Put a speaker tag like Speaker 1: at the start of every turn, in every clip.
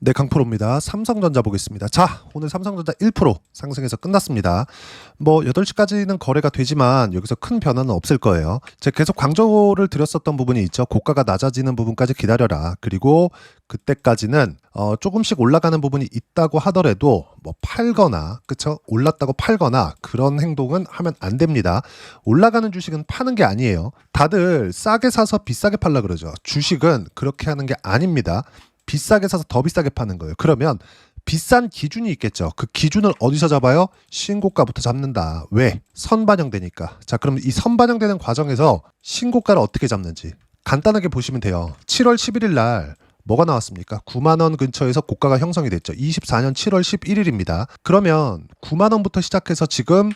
Speaker 1: 네, 강프로입니다. 삼성전자 보겠습니다. 자, 오늘 삼성전자 1% 상승해서 끝났습니다. 뭐 8시까지는 거래가 되지만 여기서 큰 변화는 없을 거예요. 제가 계속 강조를 드렸었던 부분이 있죠. 고가가 낮아지는 부분까지 기다려라. 그리고 그때까지는 조금씩 올라가는 부분이 있다고 하더라도 뭐 팔거나, 그쵸? 올랐다고 팔거나 그런 행동은 하면 안 됩니다. 올라가는 주식은 파는 게 아니에요. 다들 싸게 사서 비싸게 팔라 그러죠. 주식은 그렇게 하는 게 아닙니다. 비싸게 사서 더 비싸게 파는 거예요. 그러면 비싼 기준이 있겠죠. 그 기준을 어디서 잡아요? 신고가부터 잡는다. 왜? 선반영되니까. 자, 그럼 이 선반영되는 과정에서 신고가를 어떻게 잡는지 간단하게 보시면 돼요. 7월 11일 날 뭐가 나왔습니까? 9만 원 근처에서 고가가 형성이 됐죠. 24년 7월 11일입니다. 그러면 9만 원부터 시작해서 지금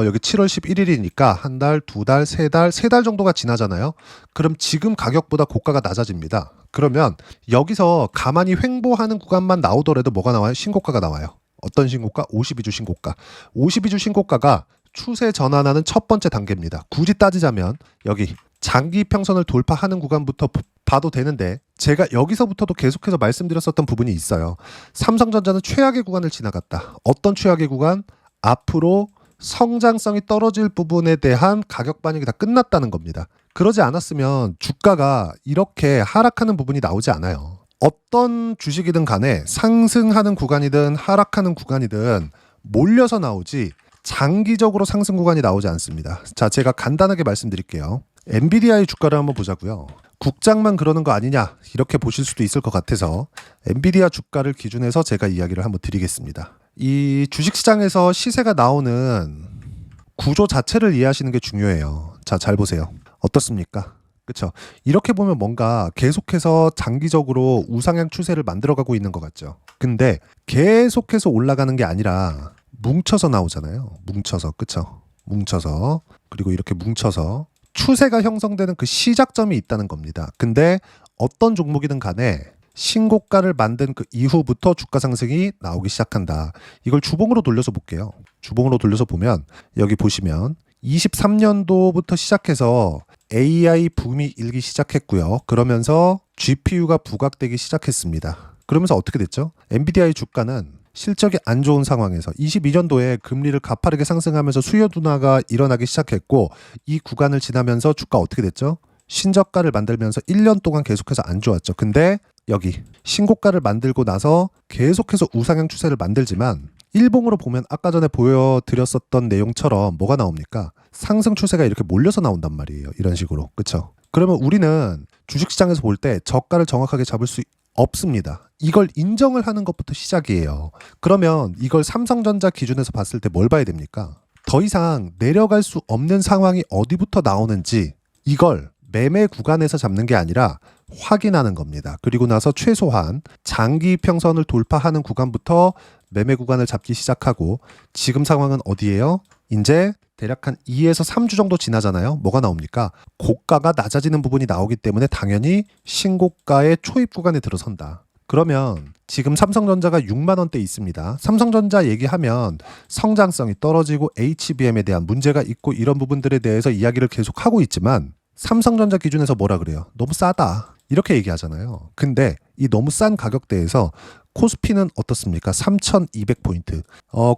Speaker 1: 여기 7월 11일이니까 한 달, 두 달, 세 달 정도가 지나잖아요. 그럼 지금 가격보다 고가가 낮아집니다. 그러면 여기서 가만히 횡보하는 구간만 나오더라도 뭐가 나와요? 신고가가 나와요. 어떤 신고가? 52주 신고가. 52주 신고가가 추세 전환하는 첫 번째 단계입니다. 굳이 따지자면 여기 장기 평선을 돌파하는 구간부터 봐도 되는데 제가 여기서부터도 계속해서 말씀드렸었던 부분이 있어요. 삼성전자는 최악의 구간을 지나갔다. 어떤 최악의 구간? 앞으로 성장성이 떨어질 부분에 대한 가격 반영이 다 끝났다는 겁니다. 그러지 않았으면 주가가 이렇게 하락하는 부분이 나오지 않아요. 어떤 주식이든 간에 상승하는 구간이든 하락하는 구간이든 몰려서 나오지 장기적으로 상승 구간이 나오지 않습니다. 자, 제가 간단하게 말씀드릴게요. 엔비디아의 주가를 한번 보자고요. 국장만 그러는 거 아니냐 이렇게 보실 수도 있을 것 같아서 엔비디아 주가를 기준해서 제가 이야기를 한번 드리겠습니다. 이 주식시장에서 시세가 나오는 구조 자체를 이해하시는 게 중요해요. 자, 잘 보세요. 어떻습니까? 그렇죠? 이렇게 보면 뭔가 계속해서 장기적으로 우상향 추세를 만들어가고 있는 것 같죠. 근데 계속해서 올라가는 게 아니라 뭉쳐서 나오잖아요. 뭉쳐서, 그렇죠? 뭉쳐서, 그리고 이렇게 뭉쳐서 추세가 형성되는 그 시작점이 있다는 겁니다. 근데 어떤 종목이든 간에 신고가를 만든 그 이후부터 주가 상승이 나오기 시작한다. 이걸 주봉으로 돌려서 볼게요. 주봉으로 돌려서 보면 여기 보시면 23년도부터 시작해서 AI 붐이 일기 시작했고요. 그러면서 GPU가 부각되기 시작했습니다. 그러면서 어떻게 됐죠? 엔비디아의 주가는 실적이 안 좋은 상황에서 22년도에 금리를 가파르게 상승하면서 수요 둔화가 일어나기 시작했고 이 구간을 지나면서 주가 어떻게 됐죠? 신저가를 만들면서 1년 동안 계속해서 안 좋았죠. 근데 여기 신고가를 만들고 나서 계속해서 우상향 추세를 만들지만 일봉으로 보면 아까 전에 보여드렸었던 내용처럼 뭐가 나옵니까? 상승 추세가 이렇게 몰려서 나온단 말이에요. 이런 식으로. 그렇죠? 그러면 우리는 주식시장에서 볼 때 저가를 정확하게 잡을 수 없습니다. 이걸 인정을 하는 것부터 시작이에요. 그러면 이걸 삼성전자 기준에서 봤을 때 뭘 봐야 됩니까? 더 이상 내려갈 수 없는 상황이 어디부터 나오는지 이걸 매매 구간에서 잡는 게 아니라 확인하는 겁니다. 그리고 나서 최소한 장기 평선을 돌파하는 구간부터 매매 구간을 잡기 시작하고 지금 상황은 어디예요? 이제 대략 한 2에서 3주 정도 지나잖아요. 뭐가 나옵니까? 고가가 낮아지는 부분이 나오기 때문에 당연히 신고가의 초입 구간에 들어선다. 그러면 지금 삼성전자가 6만 원대 있습니다. 삼성전자 얘기하면 성장성이 떨어지고 HBM에 대한 문제가 있고 이런 부분들에 대해서 이야기를 계속 하고 있지만 삼성전자 기준에서 뭐라 그래요? 너무 싸다. 이렇게 얘기하잖아요. 근데 이 너무 싼 가격대에서 코스피는 어떻습니까? 3,200포인트.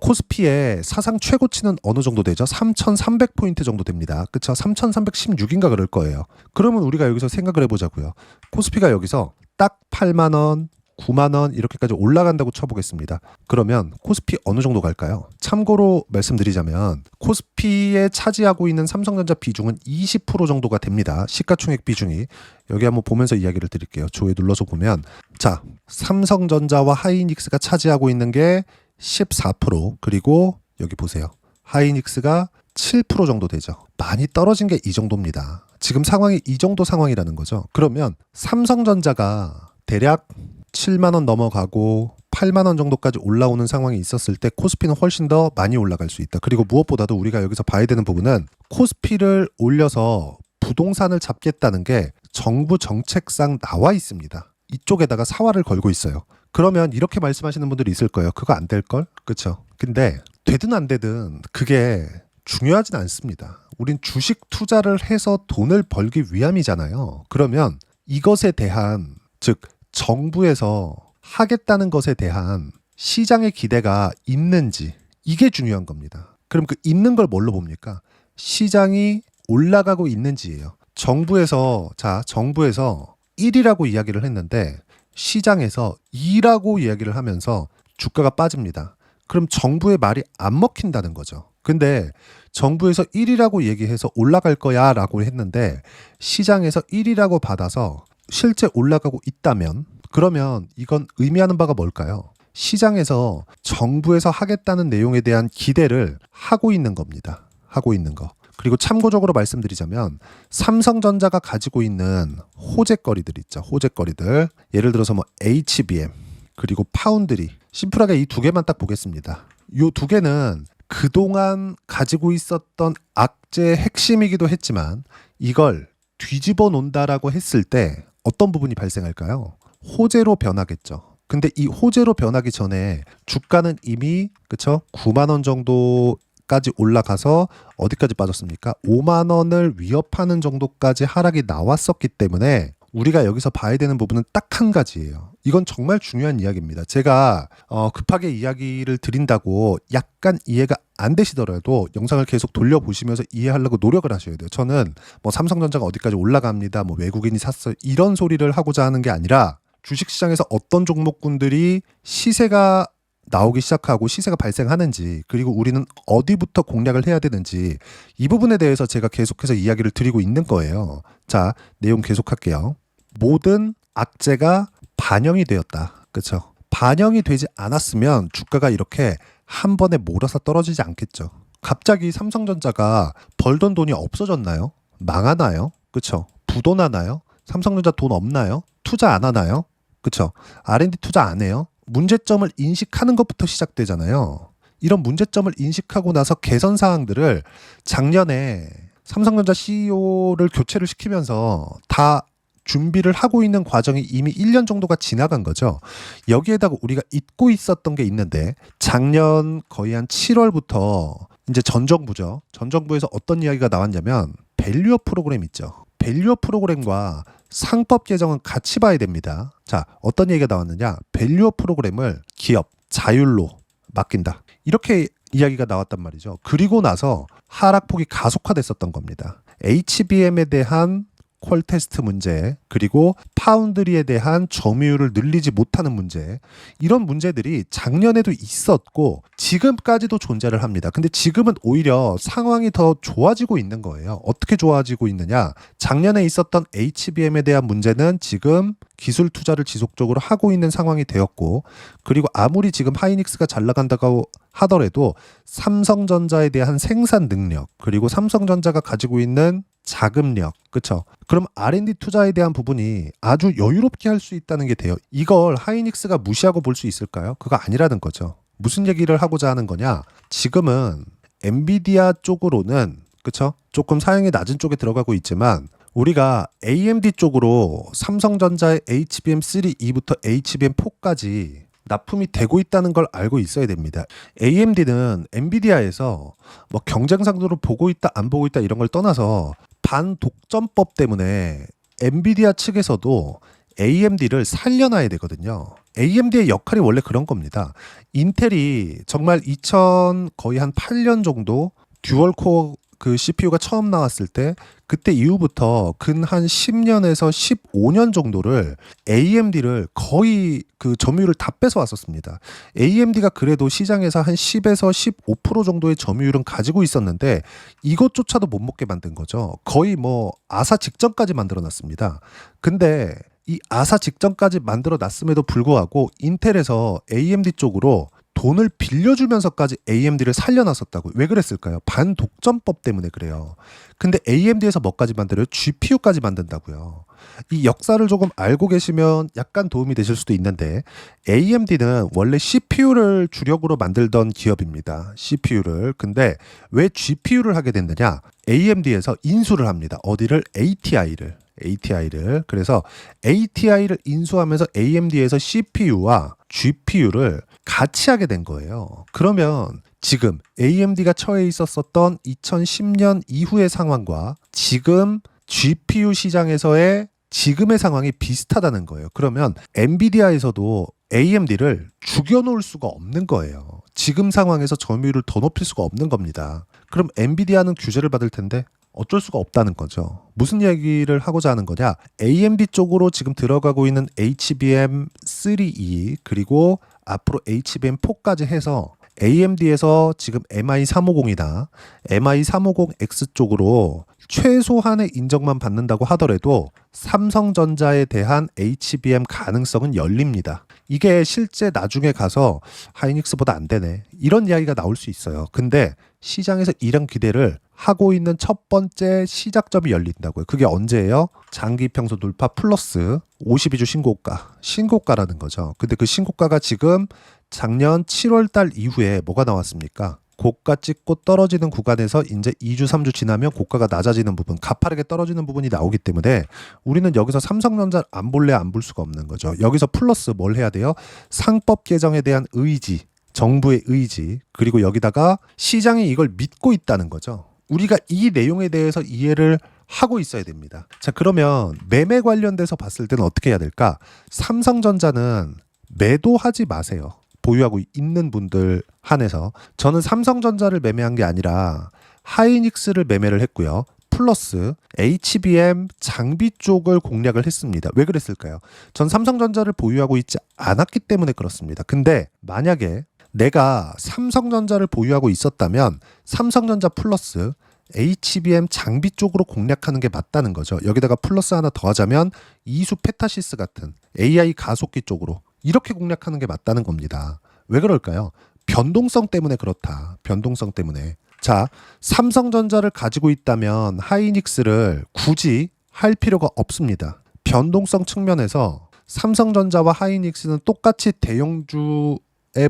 Speaker 1: 코스피의 사상 최고치는 어느 정도 되죠? 3,300포인트 정도 됩니다. 그쵸? 3,316인가 그럴 거예요. 그러면 우리가 여기서 생각을 해보자고요. 코스피가 여기서 딱 8만 원, 9만 원 이렇게까지 올라간다고 쳐보겠습니다. 그러면 코스피 어느 정도 갈까요? 참고로 말씀드리자면 코스피에 차지하고 있는 삼성전자 비중은 20% 정도가 됩니다. 시가총액 비중이. 여기 한번 보면서 이야기를 드릴게요. 조회 눌러서 보면 자, 삼성전자와 하이닉스가 차지하고 있는 게 14% 그리고 여기 보세요. 하이닉스가 7% 정도 되죠. 많이 떨어진 게 이 정도입니다. 지금 상황이 이 정도 상황이라는 거죠. 그러면 삼성전자가 대략 7만 원 넘어가고 8만 원 정도까지 올라오는 상황이 있었을 때 코스피는 훨씬 더 많이 올라갈 수 있다. 그리고 무엇보다도 우리가 여기서 봐야 되는 부분은 코스피를 올려서 부동산을 잡겠다는 게 정부 정책상 나와 있습니다. 이쪽에다가 사활을 걸고 있어요. 그러면 이렇게 말씀하시는 분들이 있을 거예요. 그거 안 될걸? 그렇죠? 근데 되든 안 되든 그게 중요하진 않습니다. 우린 주식 투자를 해서 돈을 벌기 위함이잖아요. 그러면 이것에 대한 즉 정부에서 하겠다는 것에 대한 시장의 기대가 있는지, 이게 중요한 겁니다. 그럼 그 있는 걸 뭘로 봅니까? 시장이 올라가고 있는지예요. 정부에서 1이라고 이야기를 했는데 시장에서 2라고 이야기를 하면서 주가가 빠집니다. 그럼 정부의 말이 안 먹힌다는 거죠. 근데 정부에서 1이라고 얘기해서 올라갈 거야 라고 했는데 시장에서 1이라고 받아서 실제 올라가고 있다면, 그러면 이건 의미하는 바가 뭘까요? 시장에서 정부에서 하겠다는 내용에 대한 기대를 하고 있는 겁니다. 하고 있는 거. 그리고 참고적으로 말씀드리자면 삼성전자가 가지고 있는 호재거리들 있죠. 호재거리들. 예를 들어서 뭐 HBM 그리고 파운드리. 심플하게 이 두 개만 딱 보겠습니다. 이 두 개는 그동안 가지고 있었던 악재의 핵심이기도 했지만 이걸 뒤집어 놓는다라고 했을 때 어떤 부분이 발생할까요? 호재로 변하겠죠. 근데 이 호재로 변하기 전에 주가는 이미 9만 원 정도까지 올라가서 어디까지 빠졌습니까? 5만 원을 위협하는 정도까지 하락이 나왔었기 때문에 우리가 여기서 봐야 되는 부분은 딱 한 가지예요. 이건 정말 중요한 이야기입니다. 제가 급하게 이야기를 드린다고 약간 이해가 안 되시더라도 영상을 계속 돌려보시면서 이해하려고 노력을 하셔야 돼요. 저는 뭐 삼성전자가 어디까지 올라갑니다, 뭐 외국인이 샀어요, 이런 소리를 하고자 하는 게 아니라 주식시장에서 어떤 종목군들이 시세가 나오기 시작하고 시세가 발생하는지, 그리고 우리는 어디부터 공략을 해야 되는지, 이 부분에 대해서 제가 계속해서 이야기를 드리고 있는 거예요. 자, 내용 계속할게요. 모든 악재가 반영이 되었다. 그렇죠? 반영이 되지 않았으면 주가가 이렇게 한 번에 몰아서 떨어지지 않겠죠. 갑자기 삼성전자가 벌던 돈이 없어졌나요? 망하나요? 그렇죠? 부도나나요? 삼성전자 돈 없나요? 투자 안 하나요? 그렇죠? R&D 투자 안 해요? 문제점을 인식하는 것부터 시작되잖아요. 이런 문제점을 인식하고 나서 개선 사항들을 작년에 삼성전자 CEO를 교체를 시키면서 다 준비를 하고 있는 과정이 이미 1년 정도가 지나간 거죠. 여기에다가 우리가 잊고 있었던 게 있는데 작년 거의 한 7월부터 이제 전 정부죠. 전 정부에서 어떤 이야기가 나왔냐면 밸류업 프로그램 있죠. 밸류업 프로그램과 상법 개정은 같이 봐야 됩니다. 자, 어떤 얘기가 나왔느냐? 밸류업 프로그램을 기업, 자율로 맡긴다. 이렇게 이야기가 나왔단 말이죠. 그리고 나서 하락폭이 가속화됐었던 겁니다. HBM에 대한 퀄 테스트 문제, 그리고 파운드리에 대한 점유율을 늘리지 못하는 문제, 이런 문제들이 작년에도 있었고 지금까지도 존재를 합니다. 근데 지금은 오히려 상황이 더 좋아지고 있는 거예요. 어떻게 좋아지고 있느냐? 작년에 있었던 HBM에 대한 문제는 지금 기술 투자를 지속적으로 하고 있는 상황이 되었고, 그리고 아무리 지금 하이닉스가 잘 나간다고 하더라도 삼성전자에 대한 생산 능력, 그리고 삼성전자가 가지고 있는 자금력, 그렇죠? 그럼 R&D 투자에 대한 부분이 아주 여유롭게 할 수 있다는 게 돼요. 이걸 하이닉스가 무시하고 볼 수 있을까요? 그거 아니라는 거죠. 무슨 얘기를 하고자 하는 거냐? 지금은 엔비디아 쪽으로는, 그렇죠? 조금 사양이 낮은 쪽에 들어가고 있지만 우리가 AMD 쪽으로 삼성전자의 HBM3E부터 HBM4까지 납품이 되고 있다는 걸 알고 있어야 됩니다. AMD는 엔비디아에서 뭐 경쟁상도로 보고 있다 안 보고 있다 이런 걸 떠나서 반독점법 때문에 엔비디아 측에서도 AMD를 살려놔야 되거든요. AMD의 역할이 원래 그런 겁니다. 인텔이 정말 거의 한 8년 정도 듀얼 코어 그 CPU가 처음 나왔을 때 그때 이후부터 근 한 10년에서 15년 정도를 AMD를 거의 그 점유율을 다 뺏어 왔었습니다. AMD가 그래도 시장에서 한 10에서 15% 정도의 점유율은 가지고 있었는데 이것조차도 못 먹게 만든 거죠. 거의 뭐 아사 직전까지 만들어 놨습니다. 근데 이 아사 직전까지 만들어 놨음에도 불구하고 인텔에서 AMD 쪽으로 돈을 빌려주면서까지 AMD를 살려놨었다고. 왜 그랬을까요? 반독점법 때문에 그래요. 근데 AMD에서 뭐까지 만들어요? GPU까지 만든다고요. 이 역사를 조금 알고 계시면 약간 도움이 되실 수도 있는데 AMD는 원래 CPU를 주력으로 만들던 기업입니다. CPU를. 근데 왜 GPU를 하게 됐느냐? AMD에서 인수를 합니다. 어디를? ATI를. 그래서 ATI를 인수하면서 AMD에서 CPU와 GPU를 같이 하게 된 거예요. 그러면 지금 AMD가 처해 있었던 2010년 이후의 상황과 지금 GPU 시장에서의 지금의 상황이 비슷하다는 거예요. 그러면 엔비디아에서도 AMD를 죽여놓을 수가 없는 거예요. 지금 상황에서 점유율을 더 높일 수가 없는 겁니다. 그럼 엔비디아는 규제를 받을 텐데 어쩔 수가 없다는 거죠. 무슨 이야기를 하고자 하는 거냐? AMD 쪽으로 지금 들어가고 있는 HBM3E 그리고 앞으로 HBM4까지 해서 AMD에서 지금 MI350이나 MI350X 쪽으로 최소한의 인정만 받는다고 하더라도 삼성전자에 대한 HBM 가능성은 열립니다. 이게 실제 나중에 가서 하이닉스보다 안 되네, 이런 이야기가 나올 수 있어요. 근데 시장에서 이런 기대를 하고 있는 첫 번째 시작점이 열린다고요. 그게 언제예요? 장기 평소 돌파 플러스 52주 신고가라는 거죠. 근데 그 신고가가 지금 작년 7월 달 이후에 뭐가 나왔습니까? 고가 찍고 떨어지는 구간에서 이제 2주 3주 지나면 고가가 낮아지는 부분, 가파르게 떨어지는 부분이 나오기 때문에 우리는 여기서 삼성전자를 안 볼래 안 볼 수가 없는 거죠. 여기서 플러스 뭘 해야 돼요? 상법 개정에 대한 의지, 정부의 의지, 그리고 여기다가 시장이 이걸 믿고 있다는 거죠. 우리가 이 내용에 대해서 이해를 하고 있어야 됩니다. 자, 그러면 매매 관련돼서 봤을 때는 어떻게 해야 될까? 삼성전자는 매도하지 마세요. 보유하고 있는 분들 한해서. 저는 삼성전자를 매매한 게 아니라 하이닉스를 매매를 했고요. 플러스 HBM 장비 쪽을 공략을 했습니다. 왜 그랬을까요? 전 삼성전자를 보유하고 있지 않았기 때문에 그렇습니다. 근데 만약에 내가 삼성전자를 보유하고 있었다면 삼성전자 플러스 HBM 장비 쪽으로 공략하는 게 맞다는 거죠. 여기다가 플러스 하나 더 하자면 이수 페타시스 같은 AI 가속기 쪽으로 이렇게 공략하는 게 맞다는 겁니다. 왜 그럴까요? 변동성 때문에 그렇다. 변동성 때문에. 자, 삼성전자를 가지고 있다면 하이닉스를 굳이 할 필요가 없습니다. 변동성 측면에서 삼성전자와 하이닉스는 똑같이 대형주의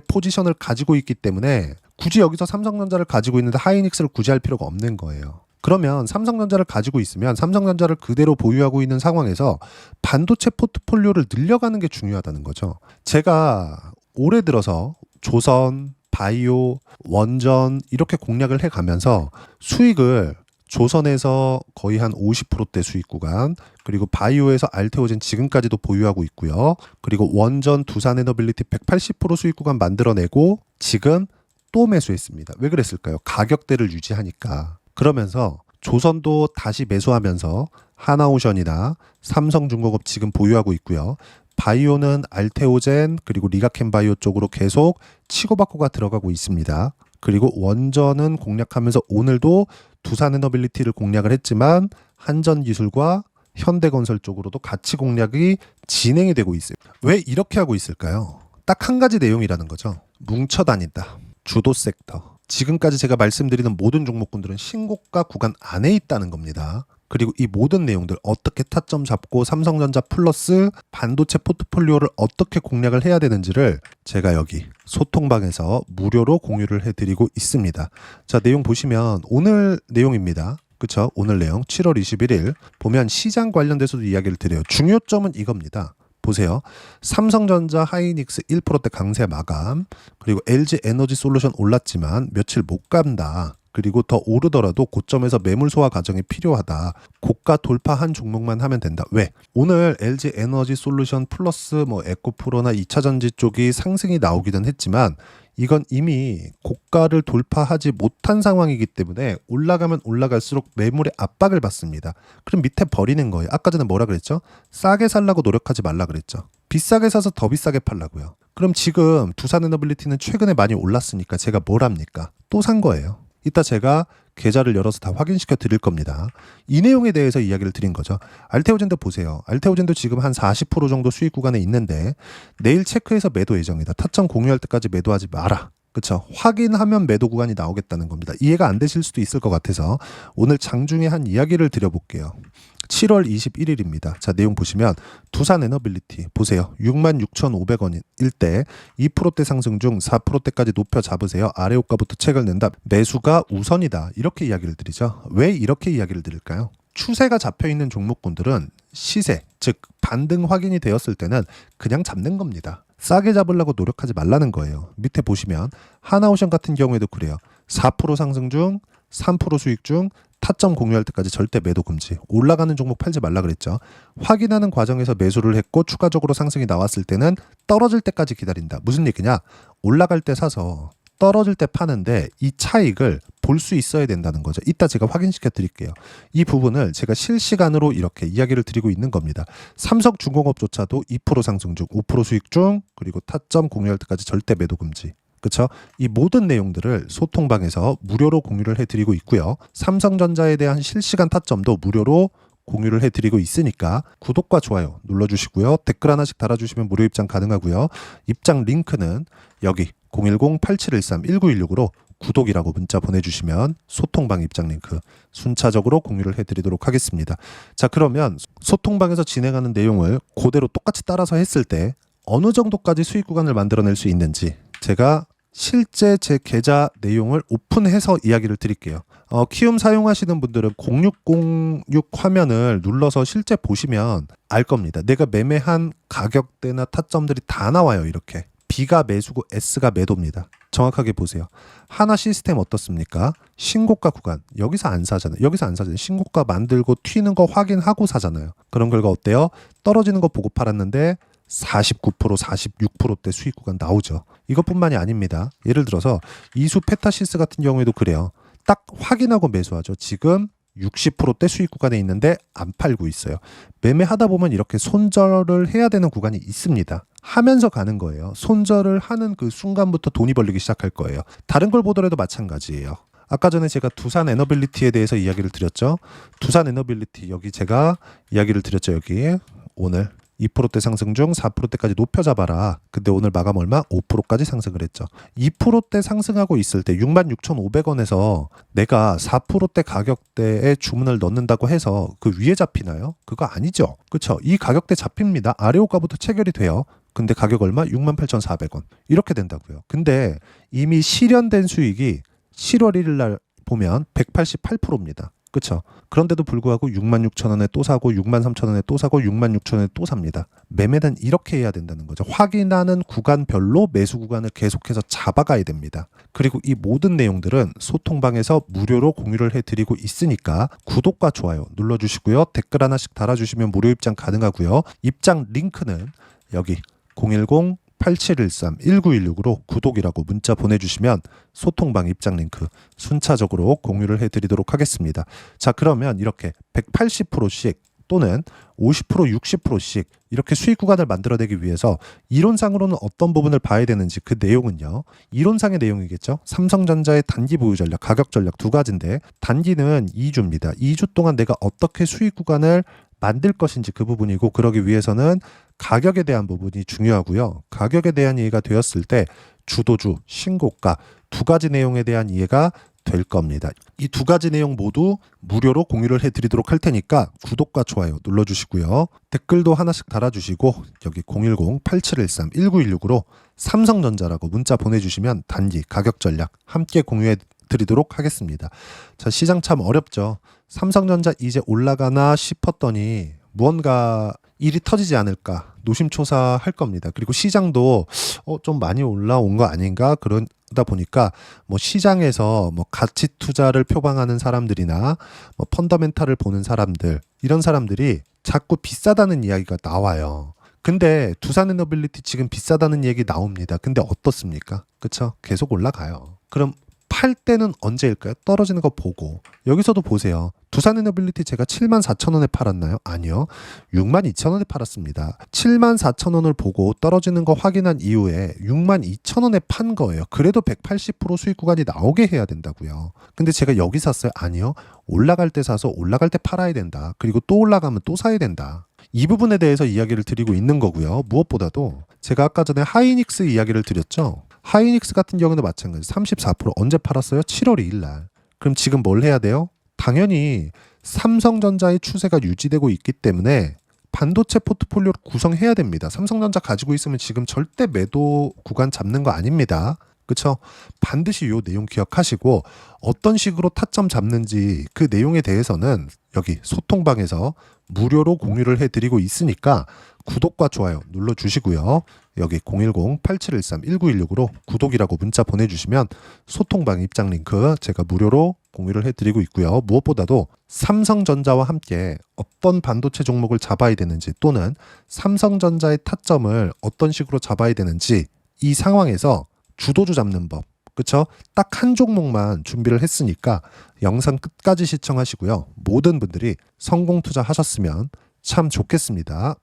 Speaker 1: 포지션을 가지고 있기 때문에 굳이 여기서 삼성전자를 가지고 있는데 하이닉스를 굳이 할 필요가 없는 거예요. 그러면 삼성전자를 가지고 있으면 삼성전자를 그대로 보유하고 있는 상황에서 반도체 포트폴리오를 늘려가는 게 중요하다는 거죠. 제가 올해 들어서 조선, 바이오, 원전 이렇게 공략을 해가면서 수익을 조선에서 거의 한 50%대 수익 구간, 그리고 바이오에서 알테오젠 지금까지도 보유하고 있고요. 그리고 원전 두산에너빌리티 180% 수익 구간 만들어내고 지금 또 매수했습니다. 왜 그랬을까요? 가격대를 유지하니까. 그러면서 조선도 다시 매수하면서 하나오션이나 삼성중공업 지금 보유하고 있고요. 바이오는 알테오젠 그리고 리가켄바이오 쪽으로 계속 치고받고가 들어가고 있습니다. 그리고 원전은 공략하면서 오늘도 두산에너빌리티를 공략을 했지만 한전기술과 현대건설 쪽으로도 같이 공략이 진행이 되고 있어요. 왜 이렇게 하고 있을까요? 딱 한 가지 내용이라는 거죠. 뭉쳐다닌다. 주도 섹터. 지금까지 제가 말씀드리는 모든 종목군들은 신고가 구간 안에 있다는 겁니다. 그리고 이 모든 내용들 어떻게 타점 잡고 삼성전자 플러스 반도체 포트폴리오를 어떻게 공략을 해야 되는지를 제가 여기 소통방에서 무료로 공유를 해드리고 있습니다. 자, 내용 보시면 오늘 내용입니다. 그쵸? 오늘 내용 7월 21일 보면 시장 관련돼서도 이야기를 드려요. 중요점은 이겁니다. 보세요. 삼성전자 하이닉스 1%대 강세 마감, 그리고 LG 에너지 솔루션 올랐지만 며칠 못 간다. 그리고 더 오르더라도 고점에서 매물 소화 과정이 필요하다. 고가 돌파한 종목만 하면 된다. 왜? 오늘 LG 에너지 솔루션 플러스 에코프로나 2차전지 쪽이 상승이 나오기는 했지만 이건 이미 고가를 돌파하지 못한 상황이기 때문에 올라가면 올라갈수록 매물의 압박을 받습니다. 그럼 밑에 버리는 거예요. 아까 전에 뭐라 그랬죠? 싸게 살라고 노력하지 말라 그랬죠. 비싸게 사서 더 비싸게 팔라고요. 그럼 지금 두산에너빌리티는 최근에 많이 올랐으니까 제가 뭘 합니까? 또 산 거예요. 이따 제가 계좌를 열어서 다 확인시켜 드릴 겁니다. 이 내용에 대해서 이야기를 드린 거죠. 알테오젠도 보세요. 알테오젠도 지금 한 40% 정도 수익 구간에 있는데 내일 체크해서 매도 예정이다. 타점 공유할 때까지 매도하지 마라. 그렇죠? 확인하면 매도 구간이 나오겠다는 겁니다. 이해가 안 되실 수도 있을 것 같아서 오늘 장중에 한 이야기를 드려볼게요. 7월 21일입니다. 자, 내용 보시면 두산에너빌리티 보세요. 66,500원일 때 2%대 상승 중 4%대까지 높여 잡으세요. 아래 호가부터 책을 낸다. 매수가 우선이다. 이렇게 이야기를 드리죠. 왜 이렇게 이야기를 드릴까요? 추세가 잡혀있는 종목군들은 시세, 즉 반등 확인이 되었을 때는 그냥 잡는 겁니다. 싸게 잡으려고 노력하지 말라는 거예요. 밑에 보시면 하나오션 같은 경우에도 그래요. 4% 상승 중 3% 수익 중 타점 공유할 때까지 절대 매도 금지. 올라가는 종목 팔지 말라 그랬죠. 확인하는 과정에서 매수를 했고 추가적으로 상승이 나왔을 때는 떨어질 때까지 기다린다. 무슨 얘기냐? 올라갈 때 사서 떨어질 때 파는데 이 차익을 볼 수 있어야 된다는 거죠. 이따 제가 확인시켜 드릴게요. 이 부분을 제가 실시간으로 이렇게 이야기를 드리고 있는 겁니다. 삼성중공업조차도 2% 상승 중, 5% 수익 중, 그리고 타점 공유할 때까지 절대 매도 금지. 그렇죠? 이 모든 내용들을 소통방에서 무료로 공유를 해드리고 있고요. 삼성전자에 대한 실시간 타점도 무료로 공유를 해드리고 있으니까 구독과 좋아요 눌러주시고요. 댓글 하나씩 달아주시면 무료 입장 가능하고요. 입장 링크는 여기 010-8713-1916으로 구독이라고 문자 보내주시면 소통방 입장 링크 순차적으로 공유를 해드리도록 하겠습니다. 자, 그러면 소통방에서 진행하는 내용을 그대로 똑같이 따라서 했을 때 어느 정도까지 수익 구간을 만들어낼 수 있는지 제가 실제 제 계좌 내용을 오픈해서 이야기를 드릴게요. 키움 사용하시는 분들은 0606 화면을 눌러서 실제 보시면 알 겁니다. 내가 매매한 가격대나 타점들이 다 나와요. 이렇게 B가 매수고 S가 매도입니다. 정확하게 보세요. 하나 시스템 어떻습니까? 신고가 구간 여기서 안 사잖아요. 여기서 안 사잖아요. 신고가 만들고 튀는 거 확인하고 사잖아요. 그런 결과 어때요? 떨어지는 거 보고 팔았는데 49%, 46%대 수익 구간 나오죠. 이것뿐만이 아닙니다. 예를 들어서 이수 페타시스 같은 경우에도 그래요. 딱 확인하고 매수하죠. 지금 60%대 수익 구간에 있는데 안 팔고 있어요. 매매하다 보면 이렇게 손절을 해야 되는 구간이 있습니다. 하면서 가는 거예요. 손절을 하는 그 순간부터 돈이 벌리기 시작할 거예요. 다른 걸 보더라도 마찬가지예요. 아까 전에 제가 두산 에너빌리티에 대해서 이야기를 드렸죠. 두산 에너빌리티 여기 제가 이야기를 드렸죠. 여기 오늘 2%대 상승 중 4%대까지 높여 잡아라. 근데 오늘 마감 얼마? 5%까지 상승을 했죠. 2%대 상승하고 있을 때 66,500원에서 내가 4%대 가격대에 주문을 넣는다고 해서 그 위에 잡히나요? 그거 아니죠. 그렇죠? 이 가격대 잡힙니다. 아래 호가부터 체결이 돼요. 근데 가격 얼마? 68,400원. 이렇게 된다고요. 근데 이미 실현된 수익이 7월 1일 날 보면 188%입니다. 그렇죠? 그런데도 불구하고 66,000원에 또 사고 63,000원에 또 사고 66,000원에 또 삽니다. 매매는 이렇게 해야 된다는 거죠. 확인하는 구간별로 매수 구간을 계속해서 잡아가야 됩니다. 그리고 이 모든 내용들은 소통방에서 무료로 공유를 해드리고 있으니까 구독과 좋아요 눌러주시고요. 댓글 하나씩 달아주시면 무료 입장 가능하고요. 입장 링크는 여기 010-8713-1916으로 구독이라고 문자 보내주시면 소통방 입장 링크 순차적으로 공유를 해드리도록 하겠습니다. 자, 그러면 이렇게 180%씩 또는 50%, 60%씩 이렇게 수익 구간을 만들어내기 위해서 이론상으로는 어떤 부분을 봐야 되는지 그 내용은요. 이론상의 내용이겠죠. 삼성전자의 단기 보유 전략, 가격 전략 두 가지인데 단기는 2주입니다. 2주 동안 내가 어떻게 수익 구간을 만들 것인지 그 부분이고 그러기 위해서는 가격에 대한 부분이 중요하고요. 가격에 대한 이해가 되었을 때 주도주, 신고가 두 가지 내용에 대한 이해가 될 겁니다. 이 두 가지 내용 모두 무료로 공유를 해드리도록 할 테니까 구독과 좋아요 눌러주시고요. 댓글도 하나씩 달아주시고 여기 010-8713-1916으로 삼성전자라고 문자 보내주시면 단기 가격 전략 함께 공유해 드리도록 하겠습니다. 자, 시장 참 어렵죠. 삼성전자 이제 올라가나 싶었더니 무언가 일이 터지지 않을까 노심초사할 겁니다. 그리고 시장도 좀 많이 올라온 거 아닌가 그러다 보니까 뭐 시장에서 뭐 가치 투자를 표방하는 사람들이나 뭐 펀더멘탈을 보는 사람들 이런 사람들이 자꾸 비싸다는 이야기가 나와요. 근데 두산에너빌리티 지금 비싸다는 얘기 나옵니다. 근데 어떻습니까? 그쵸? 계속 올라가요. 그럼 팔 때는 언제일까요? 떨어지는 거 보고. 여기서도 보세요. 두산에너빌리티 제가 74,000원에 팔았나요? 아니요. 62,000원에 팔았습니다. 74,000원을 보고 떨어지는 거 확인한 이후에 62,000원에 판 거예요. 그래도 180% 수익 구간이 나오게 해야 된다고요. 근데 제가 여기 샀어요? 아니요. 올라갈 때 사서 올라갈 때 팔아야 된다. 그리고 또 올라가면 또 사야 된다. 이 부분에 대해서 이야기를 드리고 있는 거고요. 무엇보다도 제가 아까 전에 하이닉스 이야기를 드렸죠. 하이닉스 같은 경우는 마찬가지 34% 언제 팔았어요? 7월 2일 날. 그럼 지금 뭘 해야 돼요? 당연히 삼성전자의 추세가 유지되고 있기 때문에 반도체 포트폴리오를 구성해야 됩니다. 삼성전자 가지고 있으면 지금 절대 매도 구간 잡는 거 아닙니다. 그렇죠? 반드시 이 내용 기억하시고 어떤 식으로 타점 잡는지 그 내용에 대해서는 여기 소통방에서 무료로 공유를 해드리고 있으니까 구독과 좋아요 눌러주시고요. 여기 010-8713-1916으로 구독이라고 문자 보내주시면 소통방 입장 링크 제가 무료로 공유를 해드리고 있고요. 무엇보다도 삼성전자와 함께 어떤 반도체 종목을 잡아야 되는지 또는 삼성전자의 타점을 어떤 식으로 잡아야 되는지 이 상황에서 주도주 잡는 법, 그쵸? 딱 한 종목만 준비를 했으니까 영상 끝까지 시청하시고요. 모든 분들이 성공 투자하셨으면 참 좋겠습니다.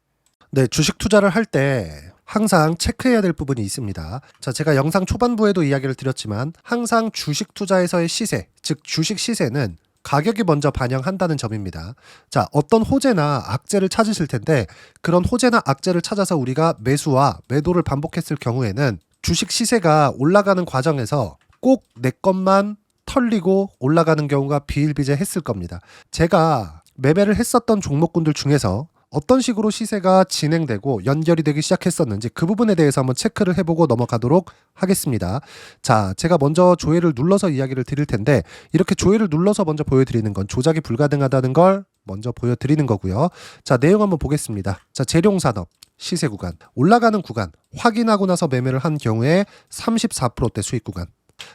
Speaker 1: 네, 주식 투자를 할 때 항상 체크해야 될 부분이 있습니다. 자, 제가 영상 초반부에도 이야기를 드렸지만 항상 주식 투자에서의 시세, 즉 주식 시세는 가격이 먼저 반영한다는 점입니다. 자, 어떤 호재나 악재를 찾으실 텐데 그런 호재나 악재를 찾아서 우리가 매수와 매도를 반복했을 경우에는 주식 시세가 올라가는 과정에서 꼭 내 것만 털리고 올라가는 경우가 비일비재했을 겁니다. 제가 매매를 했었던 종목군들 중에서 어떤 식으로 시세가 진행되고 연결이 되기 시작했었는지 그 부분에 대해서 한번 체크를 해보고 넘어가도록 하겠습니다. 자, 제가 먼저 조회를 눌러서 이야기를 드릴 텐데 이렇게 조회를 눌러서 먼저 보여드리는 건 조작이 불가능하다는 걸 먼저 보여드리는 거고요. 자, 내용 한번 보겠습니다. 자, 재룡산업 시세 구간, 올라가는 구간 확인하고 나서 매매를 한 경우에 34%대 수익 구간.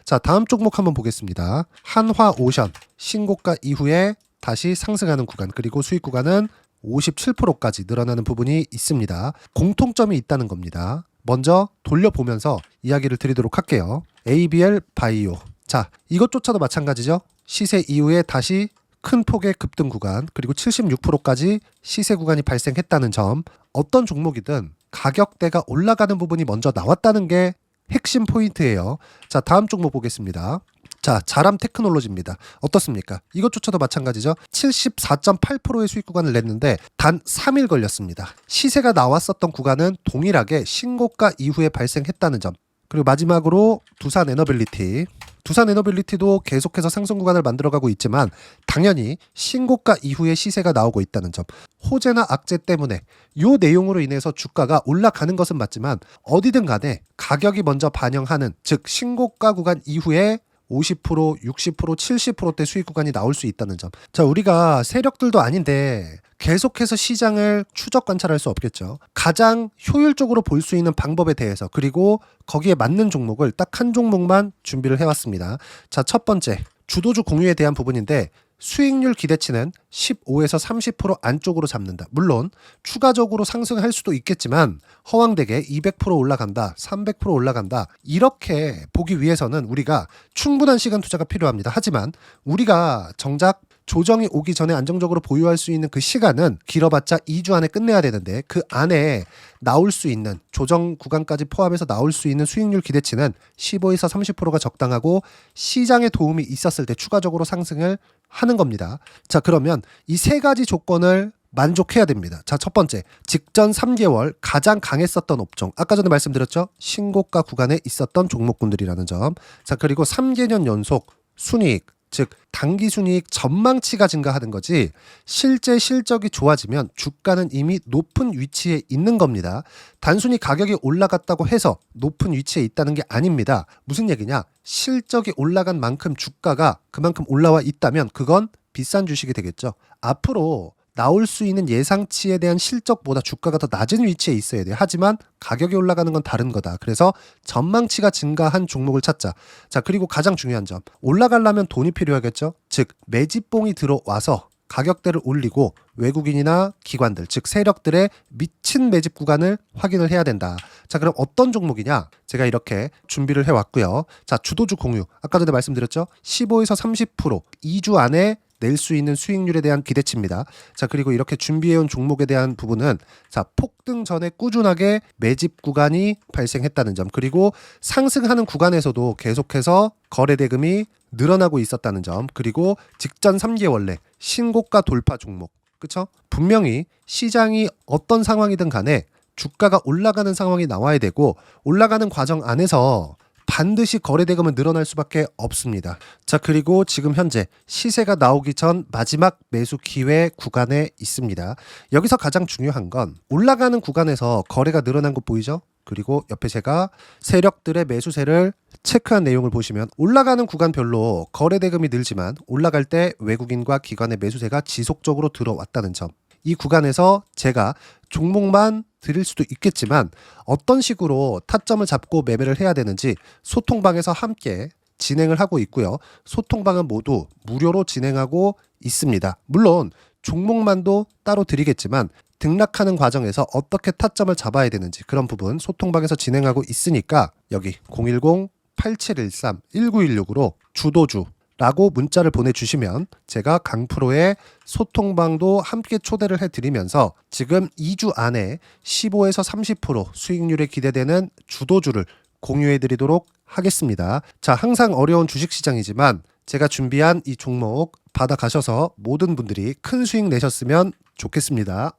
Speaker 1: 자, 다음 종목 한번 보겠습니다. 한화오션 신고가 이후에 다시 상승하는 구간, 그리고 수익 구간은 57%까지 늘어나는 부분이 있습니다. 공통점이 있다는 겁니다. 먼저 돌려보면서 이야기를 드리도록 할게요. ABL 바이오. 자, 이것조차도 마찬가지죠. 시세 이후에 다시 큰 폭의 급등 구간, 그리고 76%까지 시세 구간이 발생했다는 점. 어떤 종목이든 가격대가 올라가는 부분이 먼저 나왔다는 게 핵심 포인트예요. 자, 다음 종목 보겠습니다. 자, 자람 테크놀로지입니다. 어떻습니까? 이것조차도 마찬가지죠. 74.8%의 수익 구간을 냈는데 단 3일 걸렸습니다. 시세가 나왔었던 구간은 동일하게 신고가 이후에 발생했다는 점. 그리고 마지막으로 두산 에너빌리티. 두산 에너빌리티도 계속해서 상승 구간을 만들어가고 있지만 당연히 신고가 이후에 시세가 나오고 있다는 점. 호재나 악재 때문에 이 내용으로 인해서 주가가 올라가는 것은 맞지만 어디든 간에 가격이 먼저 반영하는, 즉 신고가 구간 이후에 50%, 60%, 70%대 수익 구간이 나올 수 있다는 점. 자, 우리가 세력들도 아닌데 계속해서 시장을 추적 관찰할 수 없겠죠. 가장 효율적으로 볼 수 있는 방법에 대해서, 그리고 거기에 맞는 종목을 딱 한 종목만 준비를 해왔습니다. 자, 첫 번째 주도주 공유에 대한 부분인데 수익률 기대치는 15에서 30% 안쪽으로 잡는다. 물론 추가적으로 상승할 수도 있겠지만 허황되게 200% 올라간다, 300% 올라간다, 이렇게 보기 위해서는 우리가 충분한 시간 투자가 필요합니다. 하지만 우리가 정작 조정이 오기 전에 안정적으로 보유할 수 있는 그 시간은 길어봤자 2주 안에 끝내야 되는데 그 안에 나올 수 있는, 조정 구간까지 포함해서 나올 수 있는 수익률 기대치는 15에서 30%가 적당하고 시장에 도움이 있었을 때 추가적으로 상승을 하는 겁니다. 자, 그러면 이 세 가지 조건을 만족해야 됩니다. 자, 첫 번째, 직전 3개월 가장 강했었던 업종. 아까 전에 말씀드렸죠? 신고가 구간에 있었던 종목군들이라는 점. 자, 그리고 3개년 연속 순이익, 즉 단기 순이익 전망치가 증가하는 거지 실제 실적이 좋아지면 주가는 이미 높은 위치에 있는 겁니다. 단순히 가격이 올라갔다고 해서 높은 위치에 있다는 게 아닙니다. 무슨 얘기냐? 실적이 올라간 만큼 주가가 그만큼 올라와 있다면 그건 비싼 주식이 되겠죠. 앞으로 나올 수 있는 예상치에 대한 실적보다 주가가 더 낮은 위치에 있어야 돼요. 하지만 가격이 올라가는 건 다른 거다. 그래서 전망치가 증가한 종목을 찾자. 자, 그리고 가장 중요한 점. 올라가려면 돈이 필요하겠죠. 즉 매집봉이 들어와서 가격대를 올리고 외국인이나 기관들, 즉 세력들의 미친 매집 구간을 확인을 해야 된다. 자, 그럼 어떤 종목이냐? 제가 이렇게 준비를 해왔고요. 자, 주도주 공유. 아까 전에 말씀드렸죠. 15에서 30% 2주 안에 낼 수 있는 수익률에 대한 기대치입니다. 자, 그리고 이렇게 준비해온 종목에 대한 부분은 자, 폭등 전에 꾸준하게 매집 구간이 발생했다는 점, 그리고 상승하는 구간에서도 계속해서 거래 대금이 늘어나고 있었다는 점, 그리고 직전 3개월 내 신고가 돌파 종목. 그쵸? 분명히 시장이 어떤 상황이든 간에 주가가 올라가는 상황이 나와야 되고 올라가는 과정 안에서 반드시 거래 대금은 늘어날 수밖에 없습니다. 자, 그리고 지금 현재 시세가 나오기 전 마지막 매수 기회 구간에 있습니다. 여기서 가장 중요한 건 올라가는 구간에서 거래가 늘어난 거 보이죠? 그리고 옆에 제가 세력들의 매수세를 체크한 내용을 보시면 올라가는 구간별로 거래 대금이 늘지만 올라갈 때 외국인과 기관의 매수세가 지속적으로 들어왔다는 점. 이 구간에서 제가 종목만 드릴 수도 있겠지만 어떤 식으로 타점을 잡고 매매를 해야 되는지 소통방에서 함께 진행을 하고 있고요. 소통방은 모두 무료로 진행하고 있습니다. 물론 종목만도 따로 드리겠지만 등락하는 과정에서 어떻게 타점을 잡아야 되는지 그런 부분 소통방에서 진행하고 있으니까 여기 010-8713-1916으로 주도주라고 문자를 보내주시면 제가 강프로의 소통방도 함께 초대를 해드리면서 지금 2주 안에 15에서 30% 수익률에 기대되는 주도주를 공유해드리도록 하겠습니다. 자, 항상 어려운 주식시장이지만 제가 준비한 이 종목 받아가셔서 모든 분들이 큰 수익 내셨으면 좋겠습니다.